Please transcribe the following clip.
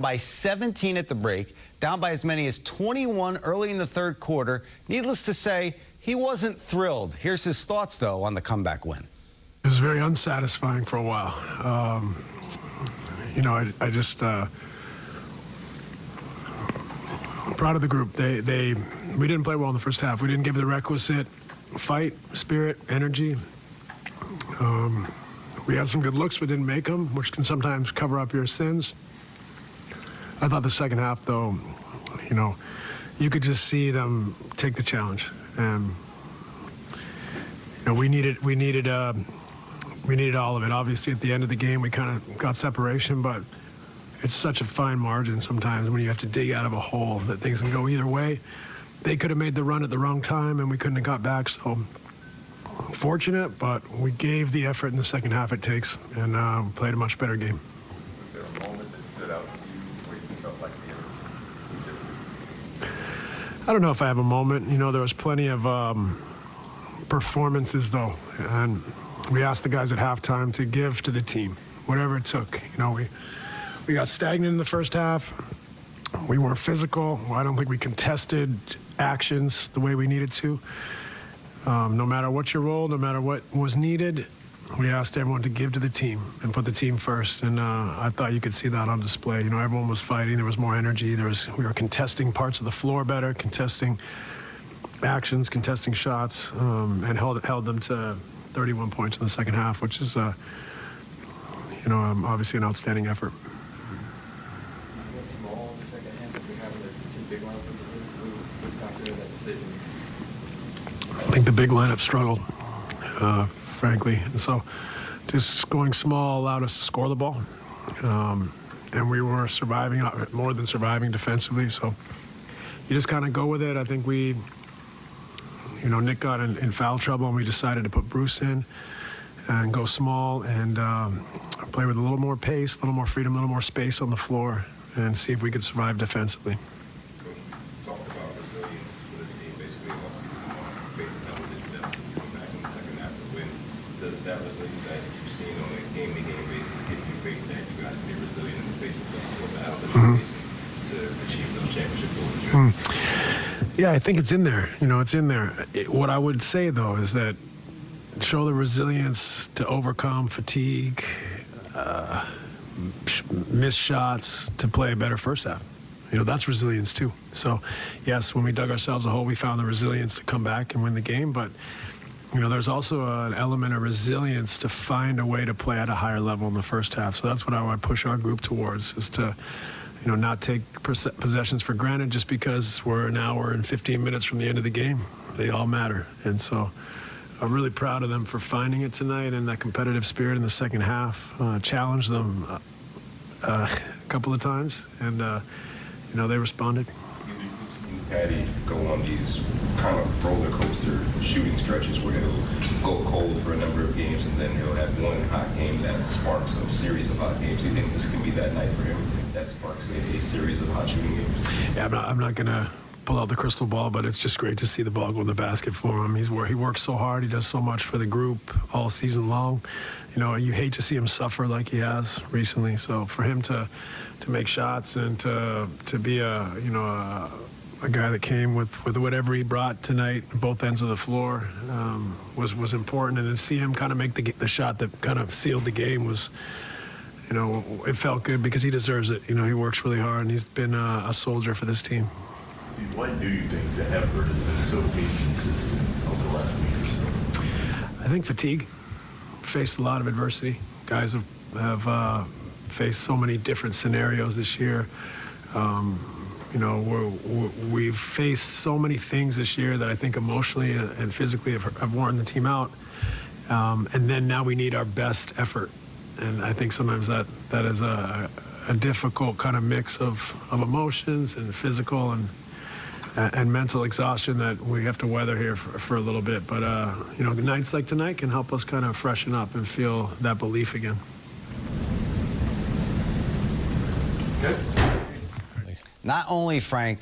by 17 at the break, down by as many as 21 early in the third quarter. Needless to say, he wasn't thrilled. Here's his thoughts, though, on the comeback win. It was very unsatisfying for a while. I just proud of the group. We didn't play well in the first half. We didn't give the requisite fight, spirit, energy. We had some good looks, but didn't make them, which can sometimes cover up your sins. I thought the second half, though, you could just see them take the challenge, and we needed all of it. Obviously, at the end of the game, we kind of got separation, but it's such a fine margin sometimes when you have to dig out of a hole that things can go either way. They could have made the run at the wrong time, and we couldn't have got back. So fortunate, but we gave the effort in the second half it takes, and played a much better game. Was there a moment that stood out to you where you felt like the I don't know if I have a moment. There was plenty of performances, though, and we asked the guys at halftime to give to the team, whatever it took. We got stagnant in the first half. We weren't physical. I don't think we contested actions the way we needed to. No matter what your role, no matter what was needed, we asked everyone to give to the team and put the team first. And I thought you could see that on display. Everyone was fighting. There was more energy. We were contesting parts of the floor better, contesting actions, contesting shots, and held them to 31 points in the second half, which is, obviously an outstanding effort. I think the big lineup struggled, frankly. And so just going small allowed us to score the ball. And we were surviving, more than surviving defensively. So you just kind of go with it. I think Nick got in foul trouble, and we decided to put Bruce in and go small and play with a little more pace, a little more freedom, a little more space on the floor, and see if we could survive defensively. Coach, talked about resilience with this team basically all season long, facing double-digit deficits to come back in the second half to win. Does that resilience that you've seen on a game-to-game basis give you faith that you guys can be resilient in the face of the battle that you're facing to achieve those championship goals? Yeah, I think it's in there. It's in there. What I would say, though, is that show the resilience to overcome fatigue, miss shots, to play a better first half. That's resilience, too. So, yes, when we dug ourselves a hole, we found the resilience to come back and win the game. But, there's also an element of resilience to find a way to play at a higher level in the first half. So that's what I would push our group towards, is to not take possessions for granted just because we're an hour and 15 minutes from the end of the game. They all matter. And so I'm really proud of them for finding it tonight, and that competitive spirit in the second half. Challenged them a couple of times, and, they responded. You've seen Patty go on these kind of roller coaster shooting stretches where he'll go cold for a number of games, and then he'll have one hot game that sparks a series of hot games. Do you think this can be that night for him? That sparks a series of hot shooting games? Yeah, I'm not going to pull out the crystal ball, but it's just great to see the ball go in the basket for him. He works so hard. He does so much for the group all season long. You hate to see him suffer like he has recently. So for him to make shots and to be a guy that came with whatever he brought tonight, both ends of the floor, was important. And to see him kind of make the shot that kind of sealed the game was, it felt good because he deserves it. He works really hard, and he's been a soldier for this team. Why do you think the effort has been so inconsistent over the last week or so? I think fatigue. Faced a lot of adversity. Guys have faced so many different scenarios this year. We've faced so many things this year that I think emotionally and physically have worn the team out. And then now we need our best effort. And I think sometimes that is a difficult kind of mix of emotions and physical and mental exhaustion that we have to weather here for a little bit. But, nights like tonight can help us kind of freshen up and feel that belief again. Not only, Frank,